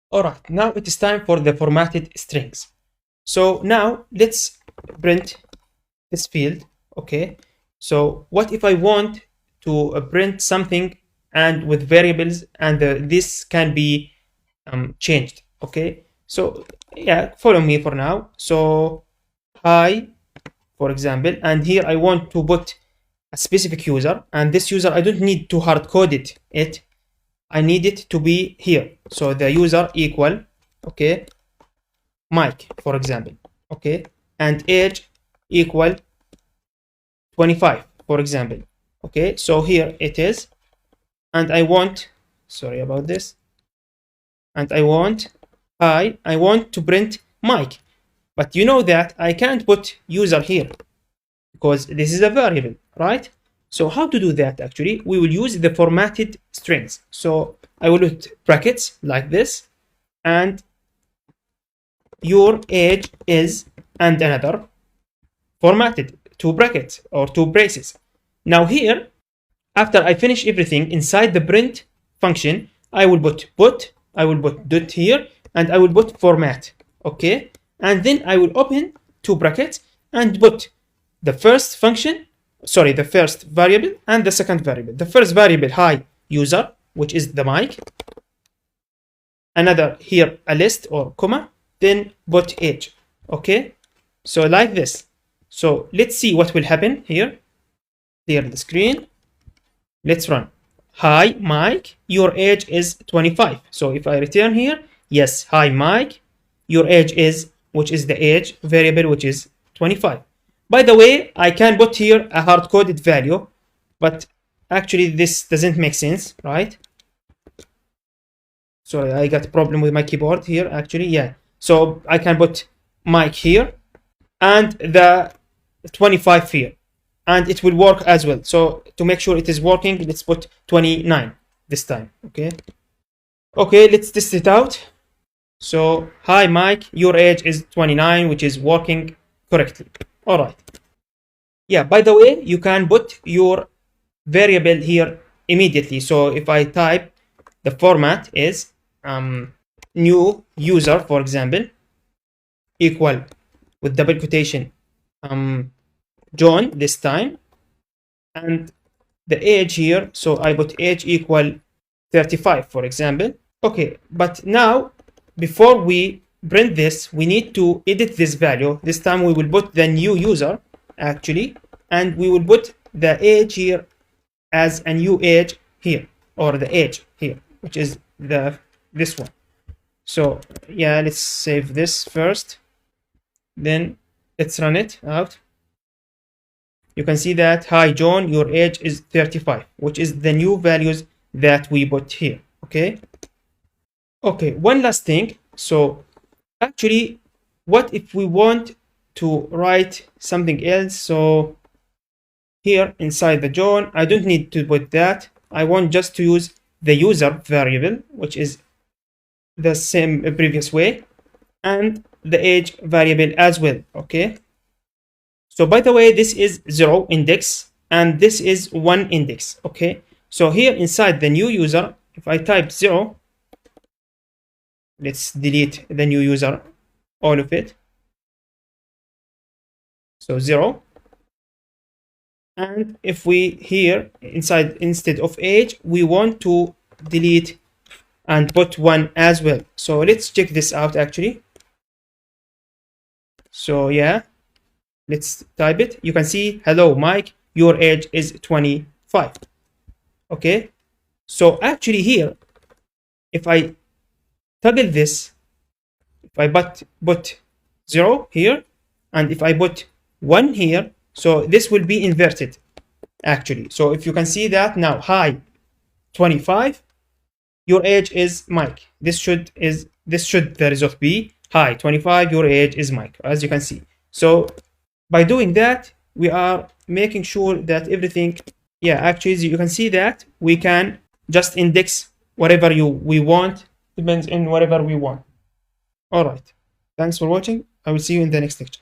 All right, now it is time for the formatted strings. So now let's print this field. Okay, so what if I want to print something and with variables, and this can be changed? Okay, so yeah, follow me for now. So hi, for example, and here I want to put a specific user, and this user I don't need to hard code it. I need it to be here. So the user equal, okay, Mike, for example, okay, and age equal 25, for example, okay. So here it is, and I want, sorry about this, and I want I want to print Mike, but you know that I can't put user here because this is a variable, right? So how to do that? Actually, we will use the formatted strings. So I will put brackets like this, and your age is, and another formatted, two brackets or two braces. Now here, after I finish everything inside the print function, I will put, I will put dot here, and I will put format, okay? And then I will open two brackets and put the first function, sorry, the first variable and the second variable. The first variable, hi user, which is the mic. Another here, a list or comma, then put age, okay? So like this. So let's see what will happen here. Clear the screen. Let's run. Hi, Mike, your age is 25. So if I return here, yes, hi, Mike, your age is, which is the age variable, which is 25. By the way, I can put here a hard-coded value, but actually this doesn't make sense, right? Sorry, I got a problem with my keyboard here, actually, yeah. So I can put Mike here and the 25 here, and it will work as well. So to make sure it is working, let's put 29 this time, okay? Okay, let's test it out. So, hi Mike, your age is 29, which is working correctly. All right. Yeah, by the way, you can put your variable here immediately. So if I type, the format is new user, for example, equal with double quotation John this time, and the age here, so I put age equal 35, for example. Okay, but now before we print this, we need to edit this value. This time we will put the new user actually, and we will put the age here as a new age here, or the age here, which is this one. So yeah, let's save this first, then let's run it out. You can see that, hi John, your age is 35, which is the new values that we put here, okay? Okay, one last thing. So actually, what if we want to write something else? So here inside the John, I don't need to put that. I want just to use the user variable, which is the same previous way, and the age variable as well, okay? So by the way, this is 0 index and this is 1 index, okay? So here inside the new user, if I type 0, let's delete the new user, all of it. So 0. And if we here inside, instead of age, we want to delete and put 1 as well. So let's check this out actually. So yeah, let's type it. You can see, hello Mike, your age is 25. Okay, so actually here, if I toggle this, if I put 0 here, and if I put 1 here, so this will be inverted actually. So if you can see that now, hi 25, your age is Mike. This should the result be, hi 25, your age is Mike, as you can see. So by doing that, we are making sure that everything, yeah, actually you can see that we can just index whatever we want, depends on whatever we want. All right, thanks for watching. I will see you in the next lecture.